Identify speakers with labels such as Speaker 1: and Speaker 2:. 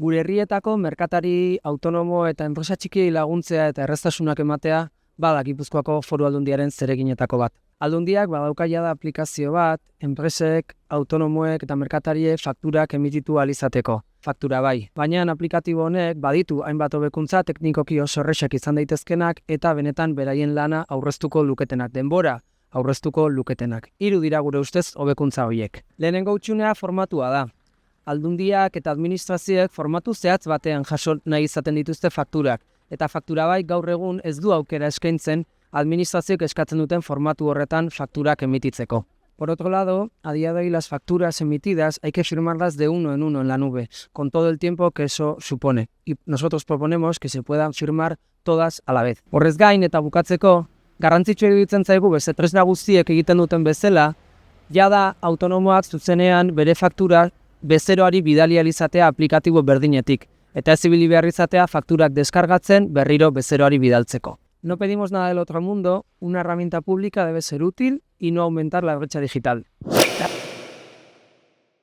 Speaker 1: Gure herrietako merkatari autonomo eta enpresa txikiei laguntzea eta erraztasunak ematea bada Gipuzkoako Foru Aldundiaren zereginetako bat. Aldundiak badauka jada aplikazio bat, enpresek, autonomoek eta merkatariek fakturak emititu ahal izateko. Faktura bai. Baina aplikatibo honek baditu hainbat hobekuntza teknikoki oso errexak izan daitezkenak eta benetan beraien lana aurreztuko luketenak, denbora aurreztuko luketenak. 3 dira gure ustez hobekuntza horiek. Lehenengo hutsunea formatua da. Aldundiak eta administrazioek formatu zehatz batean jaso nahi izaten dituzte fakturak. Eta faktura bai gaur egun ez du aukera eskaintzen administrazioek eskatzen duten formatu horretan fakturak emititzeko. Por otro lado, a día de hoy las facturas emitidas hay que firmarlas de uno en la nube, con todo el tiempo que eso supone. Y nosotros proponemos que se puedan firmar todas a la vez. Horrez gain eta bukatzeko, garrantzitsua iruditzen zaigu beste tresna guztiek egiten duten bezala, jada autonomoak zuzenean bere faktura bezeroari bidali ahal izatea aplikatibo berdinetik, eta ez ibili behar izatea fakturak deskargatzen berriro bezeroari bidaltzeko. No pedimos nada del otro mundo, una herramienta pública debe ser útil y no aumentar la brecha digital.